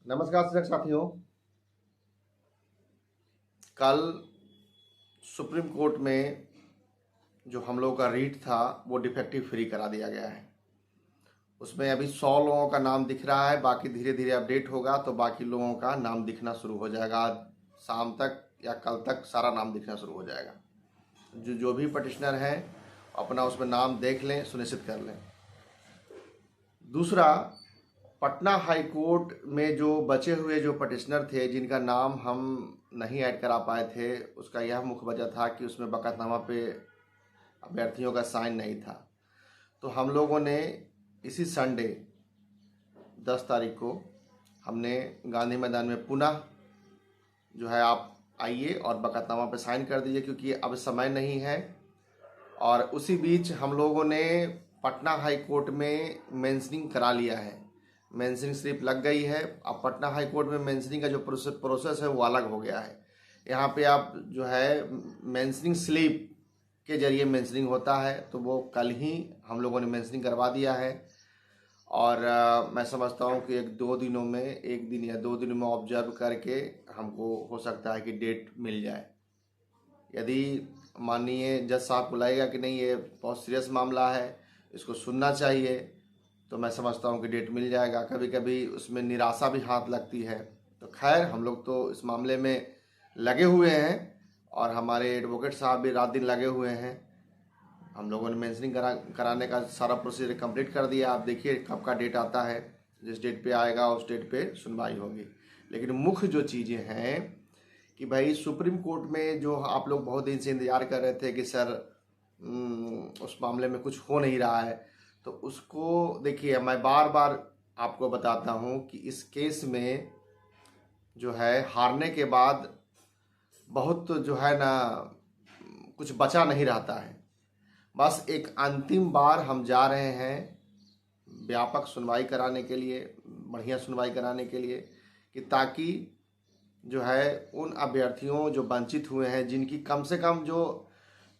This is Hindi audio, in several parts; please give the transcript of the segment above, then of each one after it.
नमस्कार शिक्षक साथियों। कल सुप्रीम कोर्ट में जो हम लोगों का रीट था वो डिफेक्टिव फ्री करा दिया गया है। उसमें अभी 100 लोगों का नाम दिख रहा है, बाकी धीरे धीरे अपडेट होगा तो बाकी लोगों का नाम दिखना शुरू हो जाएगा। आज शाम तक या कल तक सारा नाम दिखना शुरू हो जाएगा। जो भी पटिशनर हैं अपना उसमें नाम देख लें, सुनिश्चित कर लें। दूसरा, पटना हाई कोर्ट में जो बचे हुए जो पटिशनर थे जिनका नाम हम नहीं ऐड करा पाए थे, उसका यह मुख्य वजह था कि उसमें बकातनामा पे अभ्यर्थियों का साइन नहीं था। तो हम लोगों ने इसी संडे 10 तारीख को हमने गांधी मैदान में पुनः जो है आप आइए और बकातनामा पे साइन कर दीजिए, क्योंकि अब समय नहीं है। और उसी बीच हम लोगों ने पटना हाई कोर्ट में मेंशनिंग करा लिया है। मेंशनिंग स्लिप लग गई है। अब पटना हाई कोर्ट में मेंशनिंग का जो प्रोसेस है वो अलग हो गया है। यहाँ पे आप जो है मेंशनिंग स्लिप के जरिए मेंशनिंग होता है, तो वो कल ही हम लोगों ने मेंशनिंग करवा दिया है। और मैं समझता हूँ कि एक दिन या दो दिनों में ऑब्जर्व करके हमको हो सकता है कि डेट मिल जाए। यदि माननीय जज साहब को लगेगा कि नहीं ये बहुत सीरियस मामला है, इसको सुनना चाहिए, तो मैं समझता हूँ कि डेट मिल जाएगा। कभी कभी उसमें निराशा भी हाथ लगती है। तो खैर, हम लोग तो इस मामले में लगे हुए हैं और हमारे एडवोकेट साहब भी रात दिन लगे हुए हैं। हम लोगों ने मेंशनिंग कराने का सारा प्रोसीजर कंप्लीट कर दिया। आप देखिए कब का डेट आता है, जिस डेट पे आएगा उस डेट पे सुनवाई होगी। लेकिन मुख्य जो चीज़ें हैं कि भाई सुप्रीम कोर्ट में जो आप लोग बहुत दिन से इंतज़ार कर रहे थे कि सर उस मामले में कुछ हो नहीं रहा है, तो उसको देखिए, मैं बार बार आपको बताता हूँ कि इस केस में जो है हारने के बाद बहुत जो है ना कुछ बचा नहीं रहता है। बस एक अंतिम बार हम जा रहे हैं व्यापक सुनवाई कराने के लिए, बढ़िया सुनवाई कराने के लिए, कि ताकि जो है उन अभ्यर्थियों जो वंचित हुए हैं, जिनकी कम से कम जो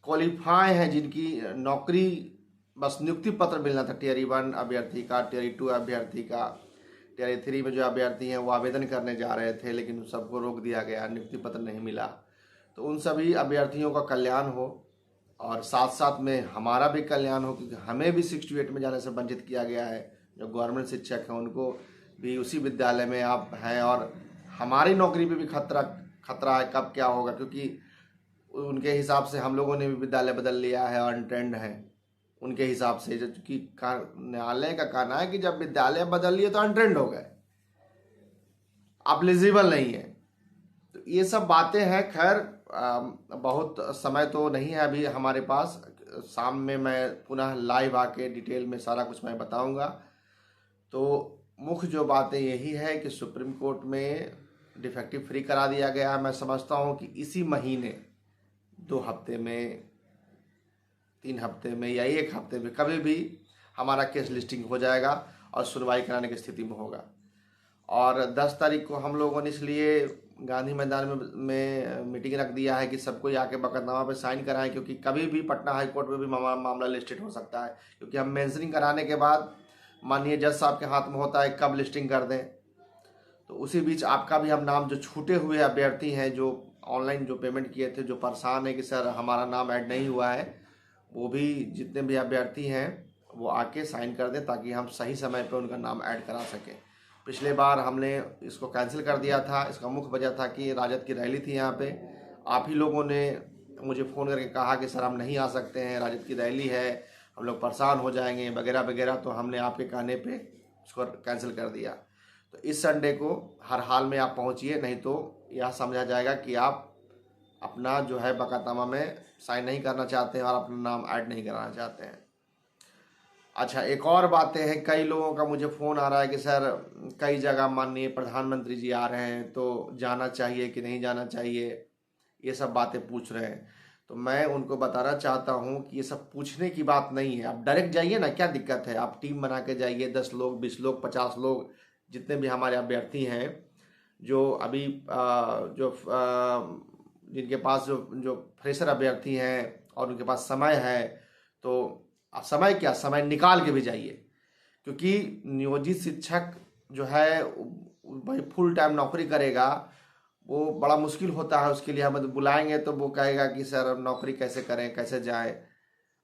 क्वालिफाई हैं, जिनकी नौकरी बस नियुक्ति पत्र मिलना था, टियर 1 अभ्यर्थी का, टियर 2 अभ्यर्थी का, टियर 3 में जो अभ्यर्थी हैं वो आवेदन करने जा रहे थे, लेकिन उन सबको रोक दिया गया, नियुक्ति पत्र नहीं मिला। तो उन सभी अभ्यर्थियों का कल्याण हो और साथ साथ में हमारा भी कल्याण हो, क्योंकि हमें भी 68 में जाने से वंचित किया गया है। जो गवर्नमेंट शिक्षक हैं उनको भी उसी विद्यालय में आप हैं और हमारी नौकरी पे भी खतरा है कब क्या होगा, क्योंकि उनके हिसाब से हम लोगों ने भी विद्यालय बदल लिया है और अनट्रेंड है उनके हिसाब से। जो कि न्यायालय का कहना है कि जब विद्यालय बदल लिए तो अनट्रेंड हो गए, आप एलिजिबल नहीं है। तो ये सब बातें हैं। खैर, बहुत समय तो नहीं है अभी हमारे पास। शाम में मैं पुनः लाइव आके डिटेल में सारा कुछ मैं बताऊंगा। तो मुख्य जो बातें यही है कि सुप्रीम कोर्ट में डिफेक्टिव फ्री करा दिया गया है। मैं समझता हूं कि इसी महीने 2 हफ्ते में, 3 हफ्ते में या 1 हफ्ते में कभी भी हमारा केस लिस्टिंग हो जाएगा और सुनवाई कराने की स्थिति में होगा। और 10 तारीख को हम लोगों ने इसलिए गांधी मैदान में मीटिंग रख दिया है कि सबको आके बकतनामा पे साइन कराएं, क्योंकि कभी भी पटना हाई कोर्ट में भी मामला लिस्टेड हो सकता है। क्योंकि हम मेंशनिंग कराने के बाद माननीय जज साहब के हाथ में होता है कब लिस्टिंग कर दें। तो उसी बीच आपका भी हम नाम, जो छूटे हुए अभ्यर्थी हैं जो ऑनलाइन जो पेमेंट किए थे, जो परेशान है कि सर हमारा नाम ऐड नहीं हुआ है, वो भी जितने भी अभ्यर्थी हैं वो आके साइन कर दें ताकि हम सही समय पर उनका नाम ऐड करा सकें। पिछले बार हमने इसको कैंसिल कर दिया था। इसका मुख्य वजह था कि राजद की रैली थी यहाँ पे। आप ही लोगों ने मुझे फ़ोन करके कहा कि सर हम नहीं आ सकते हैं, राजद की रैली है, हम लोग परेशान हो जाएंगे वगैरह वगैरह। तो हमने आपके कहने पे उसको कैंसिल कर दिया। तो इस संडे को हर हाल में आप पहुँचिए, नहीं तो यह समझा जाएगा कि आप अपना जो है बकातनामा में साइन नहीं करना चाहते हैं और अपना नाम ऐड नहीं कराना चाहते हैं। अच्छा, एक और बातें हैं। कई लोगों का मुझे फ़ोन आ रहा है कि सर कई जगह माननीय प्रधानमंत्री जी आ रहे हैं तो जाना चाहिए कि नहीं जाना चाहिए, ये सब बातें पूछ रहे हैं। तो मैं उनको बताना चाहता हूँ कि ये सब पूछने की बात नहीं है। आप डायरेक्ट जाइए ना, क्या दिक्कत है। आप टीम बना के जाइए, 10 लोग, 20 लोग, 50 लोग, जितने भी हमारे अभ्यर्थी हैं जो अभी जिनके पास जो फ्रेशर अभ्यर्थी हैं और उनके पास समय है, तो आप समय निकाल के भी जाइए। क्योंकि नियोजित शिक्षक जो है भाई फुल टाइम नौकरी करेगा वो बड़ा मुश्किल होता है उसके लिए। हम बुलाएंगे तो वो कहेगा कि सर अब नौकरी कैसे करें, कैसे जाए।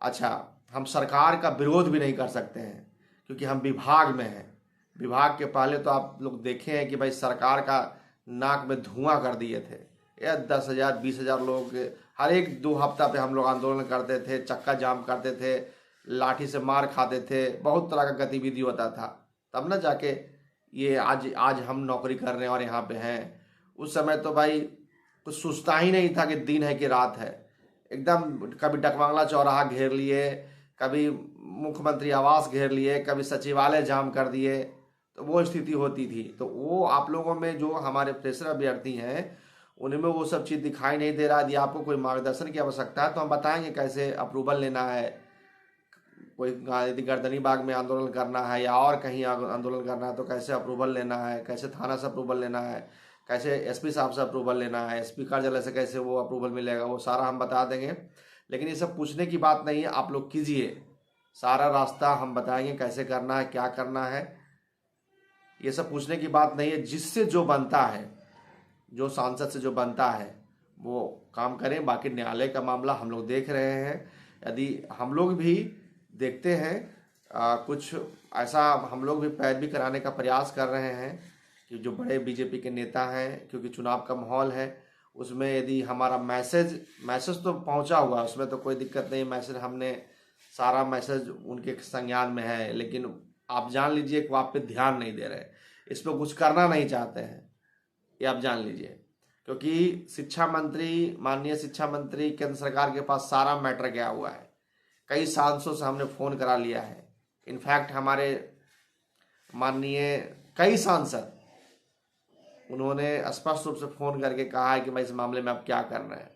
अच्छा, हम सरकार का विरोध भी नहीं कर सकते हैं क्योंकि हम विभाग में हैं। विभाग के पहले तो आप लोग देखे हैं कि भाई सरकार का नाक में धुआं कर दिए थे। यह 10,000 20,000 लोग हर एक 2 हफ्ता पे हम लोग आंदोलन करते थे, चक्का जाम करते थे, लाठी से मार खाते थे, बहुत तरह का गतिविधि होता था। तब ना जाके ये आज आज हम नौकरी कर रहे हैं और यहाँ पे हैं। उस समय तो भाई कुछ सोचता ही नहीं था कि दिन है कि रात है। एकदम कभी डकवांगला चौराहा घेर लिए, कभी मुख्यमंत्री आवास घेर लिए, कभी सचिवालय जाम कर दिए, तो वो स्थिति होती थी। तो वो आप लोगों में जो हमारे फ्रेशर अभ्यर्थी हैं उनमें वो सब चीज़ दिखाई नहीं दे रहा। यदि आपको कोई मार्गदर्शन की आवश्यकता है तो हम बताएंगे कैसे अप्रूवल लेना है। कोई यदि गर्दनी बाग में आंदोलन करना है या और कहीं आंदोलन करना है तो कैसे अप्रूवल लेना है, कैसे थाना से अप्रूवल लेना है, कैसे एसपी साहब से अप्रूवल लेना है, एसपी कार्यालय से कैसे वो अप्रूवल मिलेगा, वो सारा हम बता देंगे। लेकिन ये सब पूछने की बात नहीं है, आप लोग कीजिए, सारा रास्ता हम बताएंगे कैसे करना है, क्या करना है। ये सब पूछने की बात नहीं है। जिससे जो बनता है, जो सांसद से जो बनता है वो काम करें। बाकी न्यायालय का मामला हम लोग देख रहे हैं। यदि हम लोग भी देखते हैं कुछ ऐसा हम लोग भी पैरवी कराने का प्रयास कर रहे हैं कि जो बड़े बीजेपी के नेता हैं, क्योंकि चुनाव का माहौल है, उसमें यदि हमारा मैसेज तो पहुंचा हुआ है, उसमें तो कोई दिक्कत नहीं। मैसेज हमने सारा मैसेज उनके संज्ञान में है, लेकिन आप जान लीजिए कि वो आप पे ध्यान नहीं दे रहे, इस पर कुछ करना नहीं चाहते हैं, ये आप जान लीजिए। क्योंकि शिक्षा मंत्री, माननीय शिक्षा मंत्री, केंद्र सरकार के पास सारा मैटर गया हुआ है। कई सांसदों से हमने फ़ोन करा लिया है। इनफैक्ट हमारे माननीय कई सांसद, उन्होंने स्पष्ट रूप से फ़ोन करके कहा है कि भाई इस मामले में आप क्या कर रहे हैं,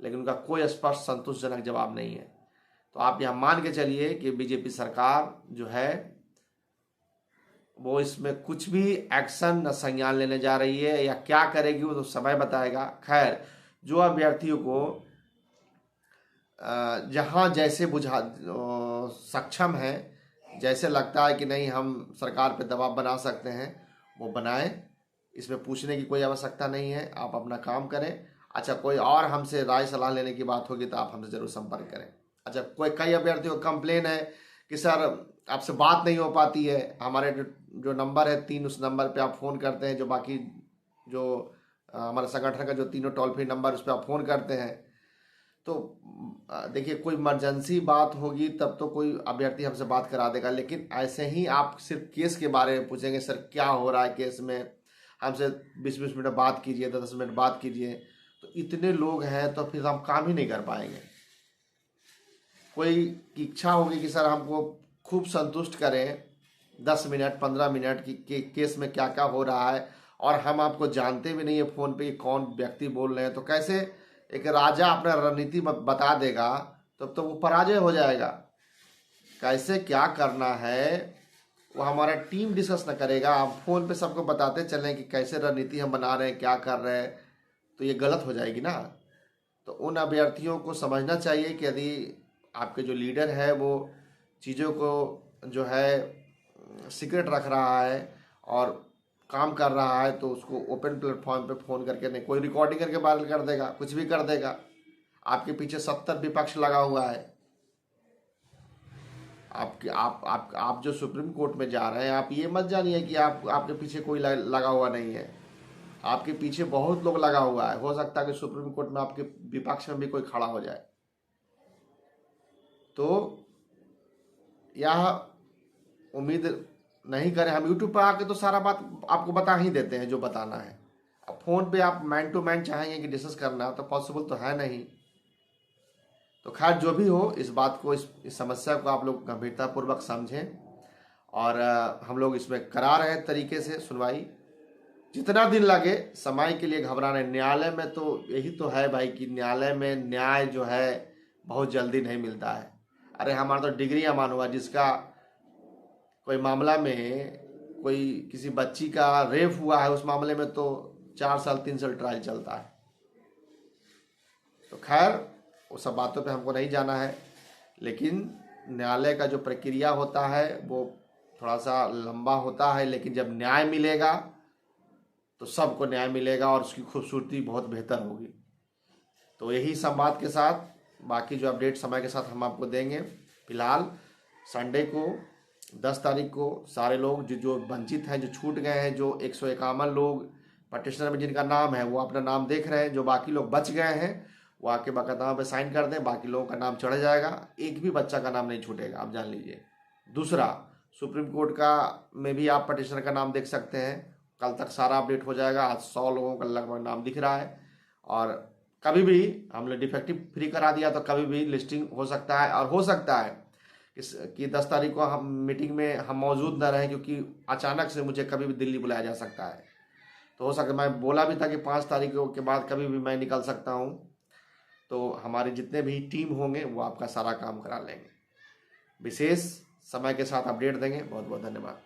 लेकिन उनका कोई स्पष्ट संतोषजनक जवाब नहीं है। तो आप यह मान के चलिए कि बीजेपी सरकार जो है वो इसमें कुछ भी एक्शन न संज्ञान लेने जा रही है, या क्या करेगी वो तो समय बताएगा। खैर, जो अभ्यर्थियों को जहाँ जैसे बुझा सक्षम है, जैसे लगता है कि नहीं हम सरकार पे दबाव बना सकते हैं, वो बनाएं। इसमें पूछने की कोई आवश्यकता नहीं है, आप अपना काम करें। अच्छा, कोई और हमसे राय सलाह लेने की बात होगी तो आप हमसे ज़रूर संपर्क करें। अच्छा, कई अभ्यर्थियों को कंप्लेन है कि सर आपसे बात नहीं हो पाती है। हमारे जो नंबर है 3, उस नंबर पे आप फ़ोन करते हैं, जो बाकी जो हमारे संगठन का जो 3 टोल फ्री नंबर, उस पर आप फ़ोन करते हैं। तो देखिए, कोई इमरजेंसी बात होगी तब तो कोई अभ्यर्थी हमसे बात करा देगा, लेकिन ऐसे ही आप सिर्फ केस के बारे में पूछेंगे, सर क्या हो रहा है केस में, हमसे 20-20 मिनट बात कीजिए, 10 मिनट बात कीजिए, तो इतने लोग हैं तो फिर हम काम ही नहीं कर पाएंगे। कोई की इच्छा होगी कि सर हमको खूब संतुष्ट करें 10 मिनट 15 मिनट की केस में क्या क्या हो रहा है, और हम आपको जानते भी नहीं है फ़ोन पे कि कौन व्यक्ति बोल रहे हैं, तो कैसे एक राजा अपना रणनीति बता देगा, तब तो वो पराजय हो जाएगा। कैसे क्या करना है वो हमारा टीम डिस्कस न करेगा, आप फ़ोन पे सबको बताते चलें कि कैसे रणनीति हम बना रहे हैं, क्या कर रहे हैं, तो ये गलत हो जाएगी ना। तो उन अभ्यर्थियों को समझना चाहिए कि यदि आपके जो लीडर है वो चीज़ों को जो है सीक्रेट रख रहा है और काम कर रहा है, तो उसको ओपन प्लेटफॉर्म पे फ़ोन करके नहीं, कोई रिकॉर्डिंग करके वायरल कर देगा, कुछ भी कर देगा। आपके पीछे 70 विपक्ष लगा हुआ है। आप जो सुप्रीम कोर्ट में जा रहे हैं, आप ये मत जानिए कि आपके पीछे कोई लगा हुआ नहीं है। आपके पीछे बहुत लोग लगा हुआ है। हो सकता है कि सुप्रीम कोर्ट में आपके विपक्ष में भी कोई खड़ा हो जाए। तो यह उम्मीद नहीं करें। हम यूट्यूब पर आके तो सारा बात आपको बता ही देते हैं जो बताना है। अब फ़ोन पे आप मैन टू मैन चाहेंगे कि डिस्कस करना, तो पॉसिबल तो है नहीं। तो खैर, जो भी हो, इस बात को, इस समस्या को आप लोग गंभीरतापूर्वक समझें, और हम लोग इसमें करा रहे हैं तरीके से सुनवाई। जितना दिन लगे, समय के लिए घबराना है। न्यायालय में तो यही तो है भाई कि न्यायालय में न्याय जो है बहुत जल्दी नहीं मिलता है। अरे हमारा तो डिग्री अमान हुआ, जिसका कोई मामला में कोई किसी बच्ची का रेप हुआ है, उस मामले में तो 4 साल 3 साल ट्रायल चलता है। तो खैर, वो सब बातों पे हमको नहीं जाना है, लेकिन न्यायालय का जो प्रक्रिया होता है वो थोड़ा सा लंबा होता है, लेकिन जब न्याय मिलेगा तो सबको न्याय मिलेगा और उसकी खूबसूरती बहुत बेहतर होगी। तो यही संवाद के साथ बाकी जो अपडेट समय के साथ हम आपको देंगे। फिलहाल संडे को 10 तारीख को सारे लोग जो वंचित हैं, जो छूट गए हैं, जो 151 लोग पटिशनर में जिनका नाम है वो अपना नाम देख रहे हैं, जो बाकी लोग बच गए हैं वो आके बकायदा पे साइन कर दें, बाकी लोगों का नाम चढ़ जाएगा, एक भी बच्चा का नाम नहीं छूटेगा, आप जान लीजिए। दूसरा, सुप्रीम कोर्ट का में भी आप पटिशनर का नाम देख सकते हैं, कल तक सारा अपडेट हो जाएगा। आज 100 लोगों का लगभग नाम दिख रहा है और कभी भी हमने डिफेक्टिव फ्री करा दिया तो कभी भी लिस्टिंग हो सकता है, और हो सकता है कि 10 तारीख को हम मीटिंग में हम मौजूद न रहें, क्योंकि अचानक से मुझे कभी भी दिल्ली बुलाया जा सकता है। तो हो सकता है, मैं बोला भी था कि 5 तारीख के बाद कभी भी मैं निकल सकता हूँ। तो हमारे जितने भी टीम होंगे वो आपका सारा काम करा लेंगे। विशेष समय के साथ अपडेट देंगे। बहुत बहुत धन्यवाद।